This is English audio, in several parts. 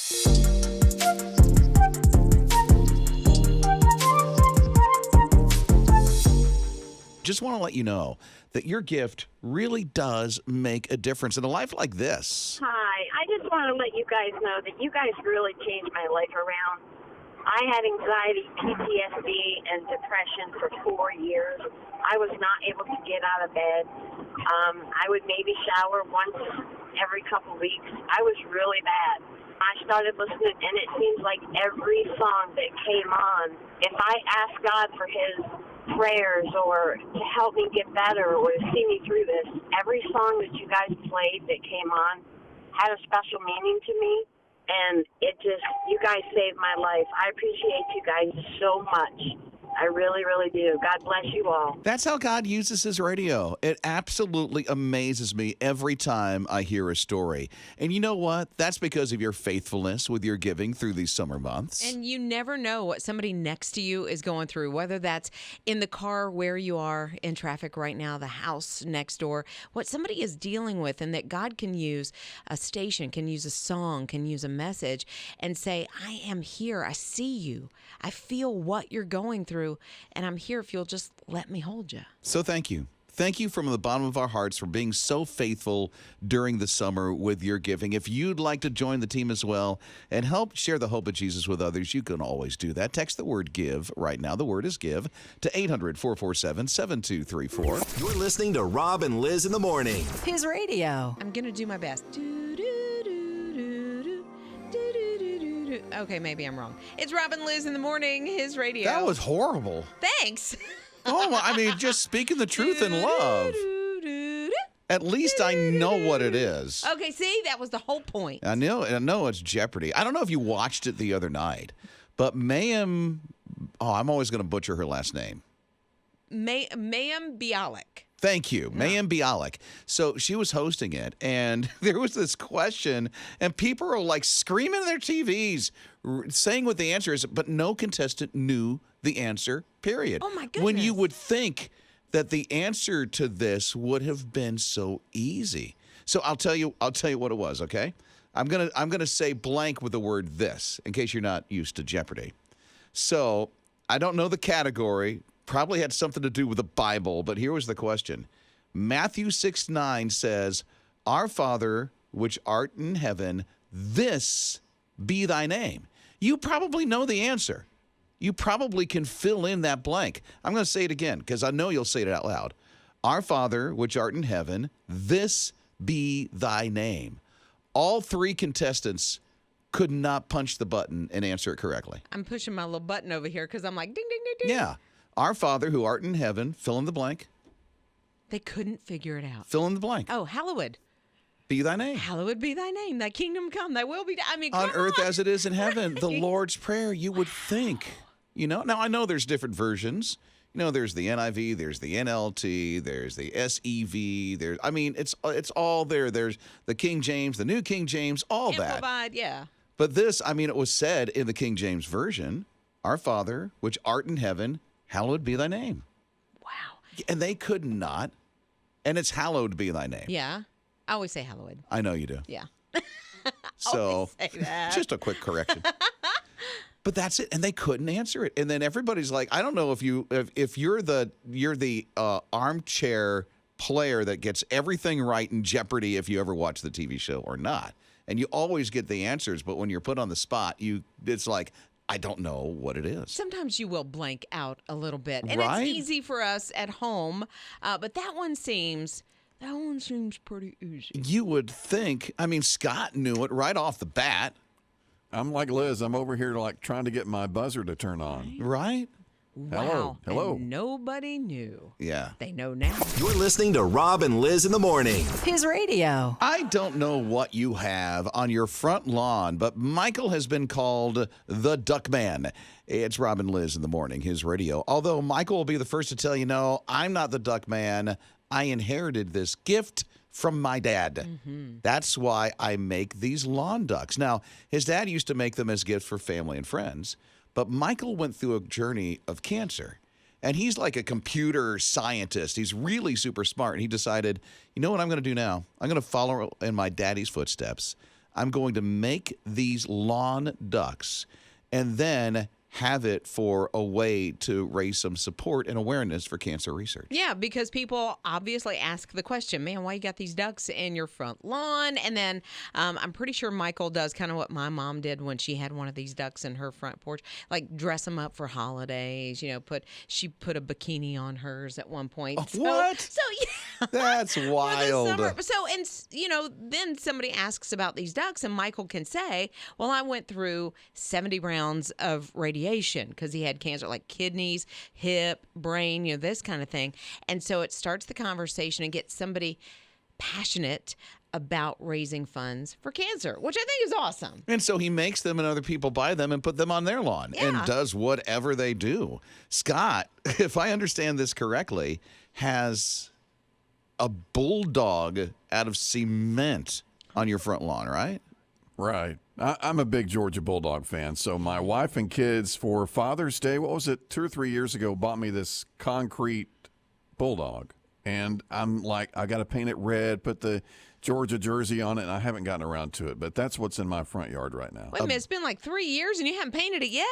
Just want to let you know that your gift really does make a difference in a life like this. Hi, I just want to let you guys know that you guys really changed my life around. I had anxiety, PTSD, and depression for 4 years. I was not able to get out of bed. I would maybe shower once every couple weeks. I was really bad. I started listening, and it seems like every song that came on, if I asked God for His prayers or to help me get better or to see me through this, every song that you guys played that came on had a special meaning to me, and you guys saved my life. I appreciate you guys so much. I really, really do. God bless you all. That's how God uses His radio. It absolutely amazes me every time I hear a story. And you know what? That's because of your faithfulness with your giving through these summer months. And you never know what somebody next to you is going through, whether that's in the car where you are in traffic right now, the house next door, what somebody is dealing with, and that God can use a station, can use a song, can use a message and say, I am here. I see you. I feel what you're going through. And I'm here if you'll just let me hold you. So thank you. Thank you from the bottom of our hearts for being so faithful during the summer with your giving. If you'd like to join the team as well and help share the hope of Jesus with others, you can always do that. Text the word GIVE right now. The word is GIVE to 800-447-7234. You're listening to Rob and Liz in the morning. His radio. I'm going to do my best. Okay, maybe I'm wrong. It's Rob and Liz in the morning, His radio. That was horrible. Thanks. Oh, I mean, just speaking the truth in love. At least I know what it is. Okay, see, that was the whole point. I know it's Jeopardy. I don't know if you watched it the other night, but Mayim, I'm always going to butcher her last name. Mayim Bialik. Thank you. Yeah. Mayim Bialik. So she was hosting it, and there was this question, and people are like screaming at their TVs, saying what the answer is, but no contestant knew the answer, period. Oh, my goodness. When you would think that the answer to this would have been so easy. So I'll tell you what it was, okay? I'm gonna say blank with the word this, in case you're not used to Jeopardy. So I don't know the category. Probably had something to do with the Bible, but here was the question. Matthew 6:9 says, Our Father, which art in heaven, this be thy name. You probably know the answer. You probably can fill in that blank. I'm going to say it again because I know you'll say it out loud. Our Father, which art in heaven, this be thy name. All three contestants could not punch the button and answer it correctly. I'm pushing my little button over here because I'm like, ding, ding, ding, ding. Yeah. Our Father, who art in heaven, fill in the blank. They couldn't figure it out. Fill in the blank. Oh, hallowed. Be thy name. Hallowed be thy name. Thy kingdom come. Thy will be done. I mean, on come earth on. as it is in heaven. Right. The Lord's Prayer, you would think. Now I know there's different versions. There's the NIV, there's the NLT, there's the SEV. It's all there. There's the King James, the New King James, all that. Amplified, yeah. But this, it was said in the King James Version, Our Father, which art in heaven, hallowed be thy name. Wow. And they could not. And it's hallowed be thy name. Yeah. I always say hallowed. I know you do. Yeah. So, say that. Just a quick correction. But that's it, and they couldn't answer it. And then everybody's like, I don't know if you're the armchair player that gets everything right in Jeopardy if you ever watch the TV show or not. And you always get the answers, but when you're put on the spot, it's like, I don't know what it is. Sometimes you will blank out a little bit, and right? It's easy for us at home, but that one seems pretty easy. You would think. Scott knew it right off the bat. I'm like Liz. I'm over here trying to get my buzzer to turn on. Right? Wow. Hello. And nobody knew. Yeah. They know now. You're listening to Rob and Liz in the morning. His radio. I don't know what you have on your front lawn, but Michael has been called the Duck Man. It's Rob and Liz in the morning, His radio. Although Michael will be the first to tell you, no, I'm not the Duck Man. I inherited this gift from my dad. Mm-hmm. That's why I make these lawn ducks. Now, his dad used to make them as gifts for family and friends, but Michael went through a journey of cancer, and he's like a computer scientist. He's really super smart, and he decided, you know what I'm going to do now? I'm going to follow in my daddy's footsteps. I'm going to make these lawn ducks and then have it for a way to raise some support and awareness for cancer research. Yeah, because people obviously ask the question, man, why you got these ducks in your front lawn? And then I'm pretty sure Michael does kind of what my mom did when she had one of these ducks in her front porch, like dress them up for holidays. She put a bikini on hers at one point. What? So yeah, That's wild. Then somebody asks about these ducks, and Michael can say, well, I went through 70 rounds of radiation because he had cancer, like kidneys, hip, brain, this kind of thing. And so it starts the conversation and gets somebody passionate about raising funds for cancer, which I think is awesome. And so he makes them and other people buy them and put them on their lawn and does whatever they do. Scott, if I understand this correctly, has a bulldog out of cement on your front lawn, right? Right. I'm a big Georgia Bulldog fan. So my wife and kids for Father's Day, what was it, 2 or 3 years ago, bought me this concrete bulldog. And I'm like, I got to paint it red, put the Georgia jersey on it, and I haven't gotten around to it. But that's what's in my front yard right now. Wait a minute, it's been like 3 years and you haven't painted it yet?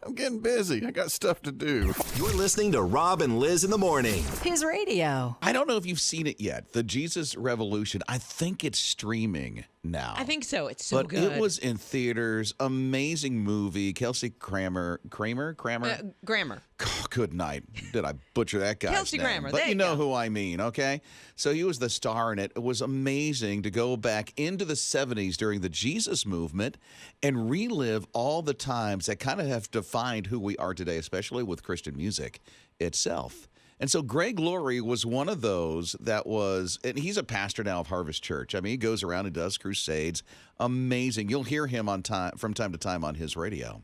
I'm getting busy. I got stuff to do. You're listening to Rob and Liz in the morning. His radio. I don't know if you've seen it yet. The Jesus Revolution, I think it's streaming now. I think so. It's so but good. It was in theaters. Amazing movie. Kelsey Kramer. Grammer. Oh, good night. Did I butcher that guy's Kelsey name? Grammer. But There you you know go. who I mean, okay? So he was the star in it. It was amazing to go back into the 70s during the Jesus movement and relive all the times that kind of have defined who we are today, especially with Christian music itself. And so Greg Laurie was one of those that was, and he's a pastor now of Harvest Church. I mean, he goes around and does crusades. Amazing. You'll hear him from time to time on his radio.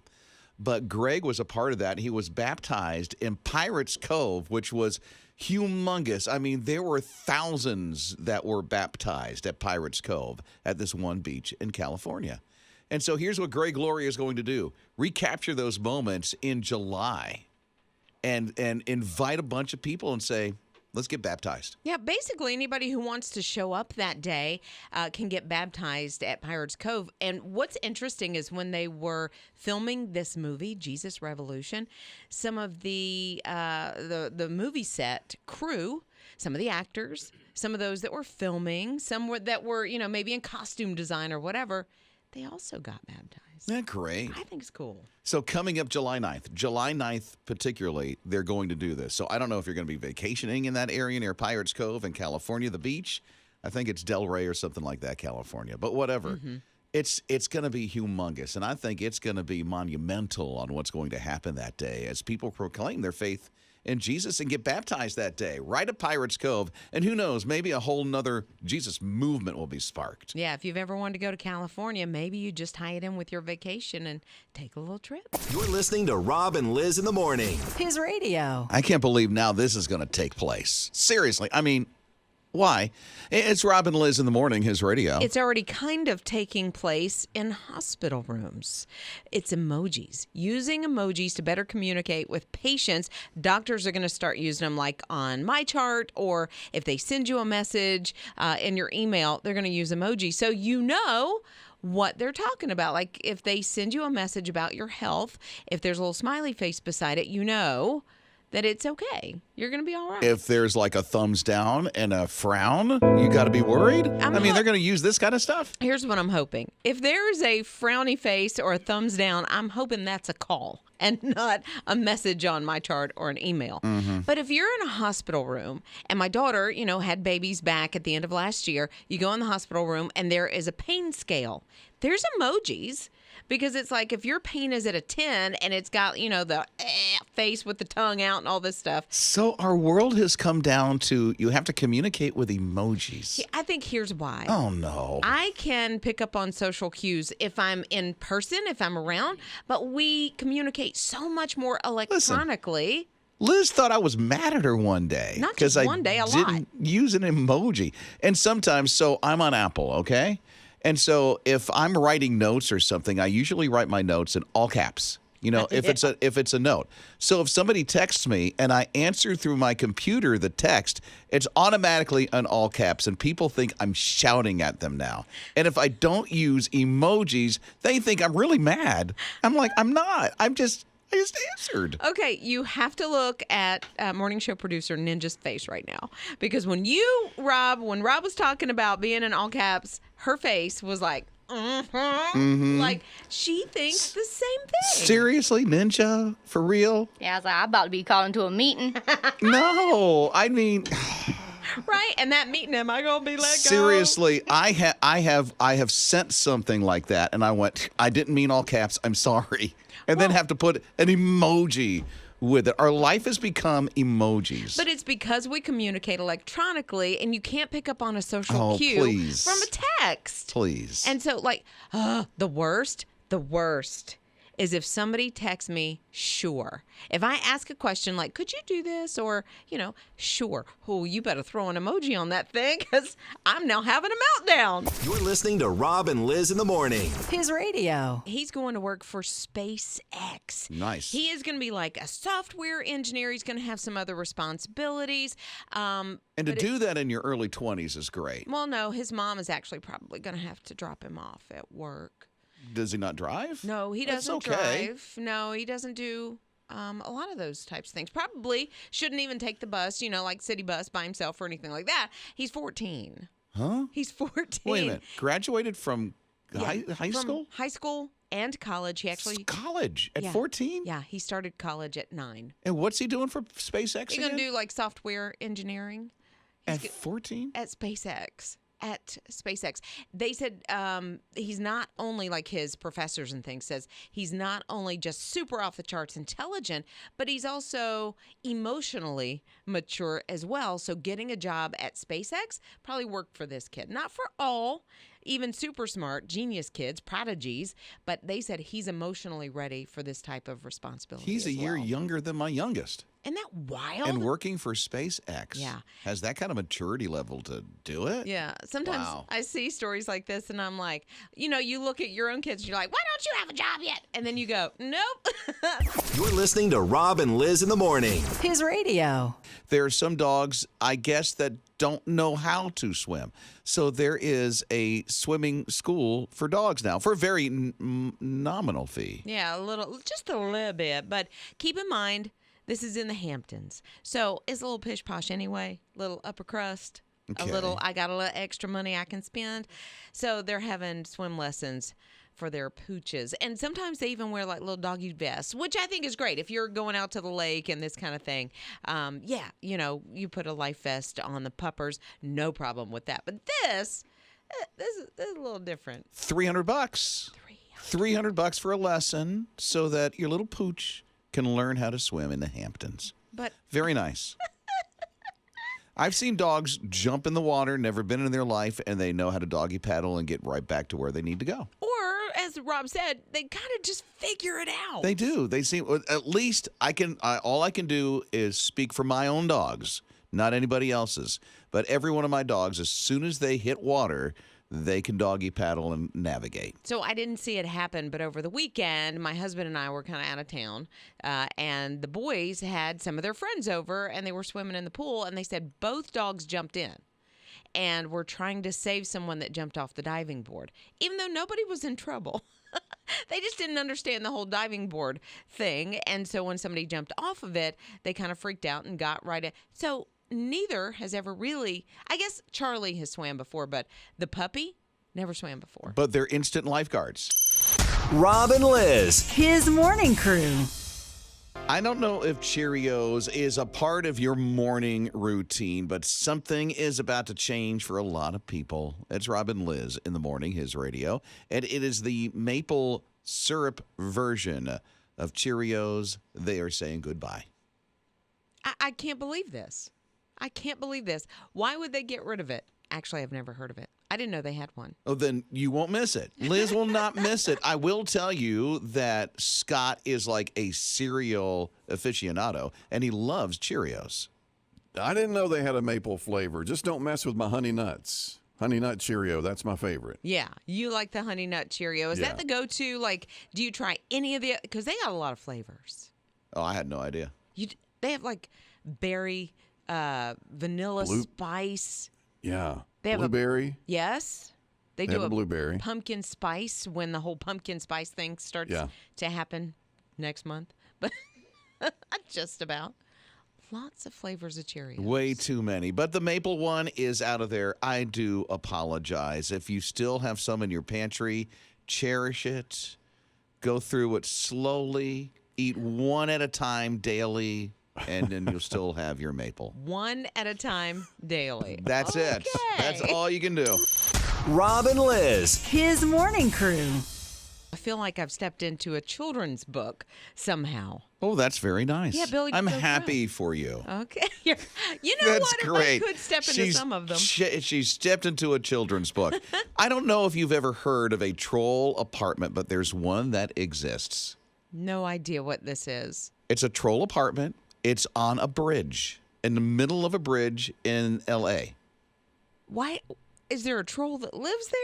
But Greg was a part of that. He was baptized in Pirates Cove, which was humongous. I mean, there were thousands that were baptized at Pirates Cove at this one beach in California. And so here's what Greg Laurie is going to do. Recapture those moments in July and invite a bunch of people and say, let's get baptized. Yeah, basically anybody who wants to show up that day can get baptized at Pirates Cove. And what's interesting is when they were filming this movie, Jesus Revolution, some of the movie set crew, some of the actors, some of those that were filming, that were maybe in costume design or whatever, they also got baptized. Isn't that great? I think it's cool. So coming up July 9th particularly, they're going to do this. So I don't know if you're going to be vacationing in that area near Pirates Cove in California, the beach. I think it's Delray or something like that, California. But whatever. Mm-hmm. It's going to be humongous. And I think it's going to be monumental on what's going to happen that day as people proclaim their faith in Jesus and get baptized that day, right at Pirates Cove. And who knows, maybe a whole nother Jesus movement will be sparked. Yeah, if you've ever wanted to go to California, maybe you just tie it in with your vacation and take a little trip. You're listening to Rob and Liz in the morning. His radio. I can't believe now this is going to take place. Seriously. I mean, why? It's Rob and Liz in the morning, his radio. It's already kind of taking place in hospital rooms. It's emojis. Using emojis to better communicate with patients. Doctors are going to start using them like on My Chart, or if they send you a message in your email, they're going to use emojis. So you know what they're talking about. Like if they send you a message about your health, if there's a little smiley face beside it, you know that it's okay. You're going to be all right. If there's like a thumbs down and a frown, you got to be worried. They're going to use this kind of stuff. Here's what I'm hoping. If there's a frowny face or a thumbs down, I'm hoping that's a call and not a message on My Chart or an email. Mm-hmm. But if you're in a hospital room, and my daughter, had babies back at the end of last year, you go in the hospital room and there is a pain scale. There's emojis. Because it's like if your pain is at a 10 and it's got, the face with the tongue out and all this stuff. So our world has come down to you have to communicate with emojis. I think here's why. Oh, no. I can pick up on social cues if I'm in person, if I'm around, but we communicate so much more electronically. Liz thought I was mad at her one day. Not just one day, a lot. Didn't use an emoji. And sometimes, so I'm on Apple, okay? And so if I'm writing notes or something, I usually write my notes in all caps. if it's a note. So if somebody texts me and I answer through my computer the text, it's automatically in all caps, and people think I'm shouting at them now. And if I don't use emojis, they think I'm really mad. I'm like, I'm not. I just answered. Okay, you have to look at morning show producer Ninja's face right now, because when Rob was talking about being in all caps, her face was like, like she thinks the same thing. Seriously, Ninja? For real? Yeah, I was like, I'm about to be called into a meeting. No, I mean, Right, and that meeting, am I gonna be let go? seriously, I have sent something like that, and I went, I didn't mean all caps. I'm sorry, and then have to put an emoji with it. Our life has become emojis. But it's because we communicate electronically, and you can't pick up on a social cue please. from a text. Please. And so, the worst is if somebody texts me, sure. If I ask a question like, could you do this? Or, sure. Oh, you better throw an emoji on that thing, because I'm now having a meltdown. You're listening to Rob and Liz in the morning. His radio. He's going to work for SpaceX. Nice. He is going to be like a software engineer. He's going to have some other responsibilities. And to do that in your early 20s is great. Well, no, his mom is actually probably going to have to drop him off at work. Does he not drive? No, he That's doesn't okay. drive. No, he doesn't do a lot of those types of things. Probably shouldn't even take the bus, like city bus by himself or anything like that. He's 14. Huh? He's 14. Wait a minute. Graduated from high From school? high school and college. He actually. College at Yeah. 14? Yeah, he started college at 9. And what's he doing for SpaceX He's again? going to do like software engineering At 14? at SpaceX. At SpaceX. They said he's not only, like his professors and things says, he's not only just super off the charts intelligent, but he's also emotionally mature as well. So getting a job at SpaceX probably worked for this kid. Not for all, even super smart, genius kids, prodigies, but they said he's emotionally ready for this type of responsibility. He's a as year well. younger than my youngest. Isn't that wild? And working for SpaceX. Yeah. Has that kind of maturity level to do it? Yeah. Sometimes Wow. I see stories like this and I'm like, you look at your own kids and you're like, why don't you have a job yet? And then you go, nope. You're listening to Rob and Liz in the morning. His radio. There are some dogs, I guess, that don't know how to swim. So there is a swimming school for dogs now for a very nominal fee. Yeah, just a little bit. But keep in mind, this is in the Hamptons. So it's a little pish posh anyway, little upper crust. Okay. I got a little extra money I can spend. So they're having swim lessons for their pooches. And sometimes they even wear like little doggy vests, which I think is great. If you're going out to the lake and this kind of thing, you put a life vest on the puppers, no problem with that. But this is a little different. $300. $300 for a lesson so that your little pooch can learn how to swim in the Hamptons. But Very nice. I've seen dogs jump in the water, never been in their life, and they know how to doggy paddle and get right back to where they need to go. Or, as Rob said, they kind of just figure it out. They do. They seem, at least all I can do is speak for my own dogs, not anybody else's. But every one of my dogs, as soon as they hit water, they can doggy paddle and navigate. So I didn't see it happen, but over the weekend, my husband and I were kind of out of town, and the boys had some of their friends over, and they were swimming in the pool, and they said both dogs jumped in and were trying to save someone that jumped off the diving board, even though nobody was in trouble. They just didn't understand the whole diving board thing, and so when somebody jumped off of it, they kind of freaked out and got right in. So neither has ever really, I guess Charlie has swam before, but the puppy never swam before. But they're instant lifeguards. Rob and Liz. His morning crew. I don't know if Cheerios is a part of your morning routine, but something is about to change for a lot of people. It's Rob and Liz in the morning, his radio, and it is the maple syrup version of Cheerios. They are saying goodbye. I can't believe this. I can't believe this. Why would they get rid of it? Actually, I've never heard of it. I didn't know they had one. Oh, then you won't miss it. Liz will not miss it. I will tell you that Scott is like a cereal aficionado, and he loves Cheerios. I didn't know they had a maple flavor. Just don't mess with my honey nuts. Honey Nut Cheerio, that's my favorite. Yeah, you like the Honey Nut Cheerio. Is Yeah. that the go-to? Like, do you try any of the? Because they got a lot of flavors. Oh, I had no idea. They have like berry, vanilla Blue- spice. Yeah. They have Blueberry. Yes, they They do have a blueberry. pumpkin spice when the whole pumpkin spice thing starts Yeah. to happen next month. But just about. Lots of flavors of Cheerios. Way too many. But the maple one is out of there. I do apologize. If you still have some in your pantry, cherish it. Go through it slowly. Eat one at a time daily, and then you'll still have your maple. One at a time daily. That's it. That's Okay. all you can do. Rob and Liz. His morning crew. I feel like I've stepped into a children's book somehow. Oh, that's very nice. Yeah, Billy, I'm go happy for you. Okay. You know That's what? great. If I could step into some of them. She stepped into a children's book. I don't know if you've ever heard of a troll apartment, but there's one that exists. No idea what this is. It's a troll apartment. It's on a bridge, in the middle of a bridge in L.A. Why? Is there a troll that lives there?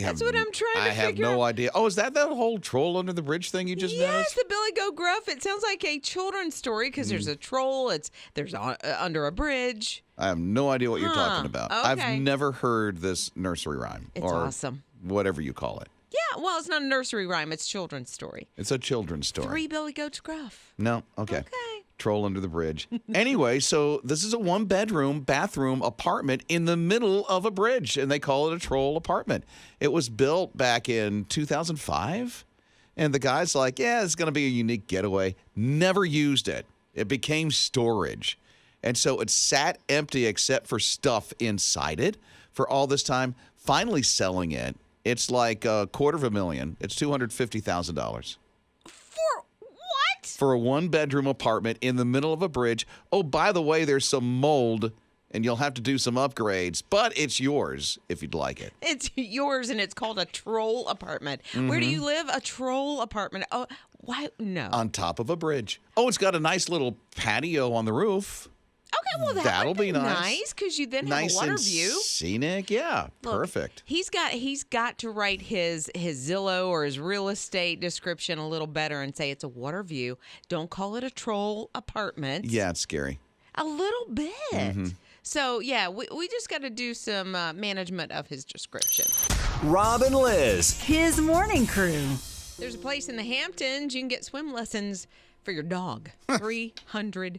That's what I'm trying to I have figure no out. idea. Oh, is that the whole troll under the bridge thing you just Yes, noticed? the Billy Goat Gruff. It sounds like a children's story because there's a troll. There's under a bridge. I have no idea what you're talking about. Okay. I've never heard this nursery rhyme. It's or awesome. whatever you call it. Yeah, well, it's not a nursery rhyme. It's children's story. It's a children's story. 3 Billy Goats Gruff. No? Okay. Okay. Troll under the bridge. Anyway, so this is a 1-bedroom, bathroom apartment in the middle of a bridge, and they call it a troll apartment. It was built back in 2005, and the guy's like, yeah, it's going to be a unique getaway. Never used it. It became storage. And so it sat empty except for stuff inside it for all this time. Finally selling it, it's like $250,000. It's $250,000. For what? For a 1-bedroom apartment in the middle of a bridge. Oh, by the way, there's some mold, and you'll have to do some upgrades, but it's yours if you'd like it. It's yours, and it's called a troll apartment. Where do you live? A troll apartment. Oh, why? No. On top of a bridge. Oh, it's got a nice little patio on the roof. Okay, well, That'll would be be nice. nice because you then have Nice a water and view. scenic. Yeah, Look, perfect. He's got to write his Zillow or his real estate description a little better and say it's a water view. Don't call it a troll apartment. Yeah, it's scary. A little bit. So, yeah, we just got to do some management of his description. Rob and Liz. His morning crew. There's a place in the Hamptons you can get swim lessons for your dog. $300.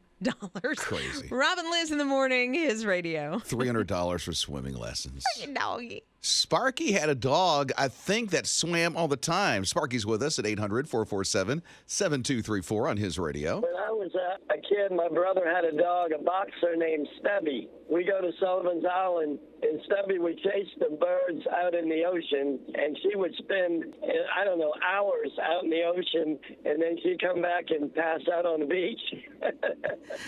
Crazy. Rob and Liz in the morning, his radio. $300 for swimming lessons. Your doggy. Sparky had a dog, I think, that swam all the time. Sparky's with us at 800-447-7234 on his radio. When I was a kid, my brother had a dog, a boxer named Stubby. We go to Sullivan's Island, and Stubby would chase the birds out in the ocean, and she would spend, I don't know, hours out in the ocean, and then she'd come back and pass out on the beach.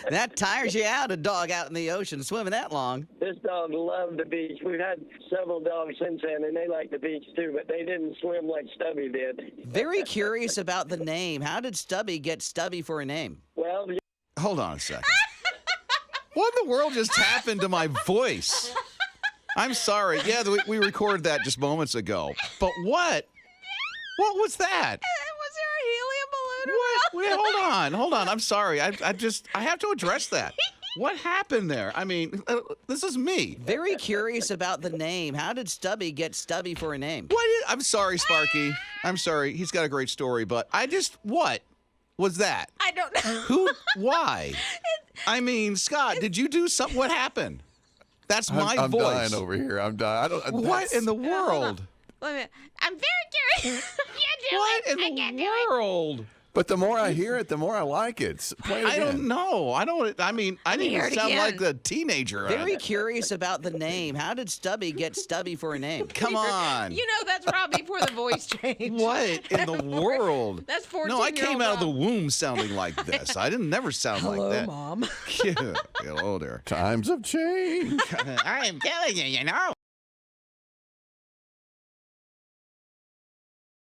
That tires you out, a dog out in the ocean swimming that long. This dog loved the beach. We've had several dogs since then, and they like the beach too, but they didn't swim like Stubby did. Very curious about the name. How did Stubby get Stubby for a name? Well, Hold on a second. What in the world just happened to my voice? I'm sorry. Yeah, we recorded that just moments ago. But what? What was that? Was there a helium balloon What? around? Wait, hold on. I'm sorry. I have to address that. What happened there? I mean, this is me. Very curious about the name. How did Stubby get Stubby for a name? I'm sorry, Sparky. I'm sorry. He's got a great story, but what was that? I don't know. Who? Why? I mean, Scott, did you do something? What happened? That's my I'm voice. dying over here. I'm dying. What in the Hold on. world? Wait a minute. I'm very curious. What in the world? But the more I hear it, the more I like it. Play it I again. don't know. I didn't hear even it sound again. like a teenager. Very curious about the name. How did Stubby get Stubby for a name? Come on. You know that's Rob before the voice change. What in the world? That's 14 No, I came out of the Rob. womb sounding like this. I didn't never sound like that. Mom. Yeah. Hello there. Times have changed. I am telling you, you know.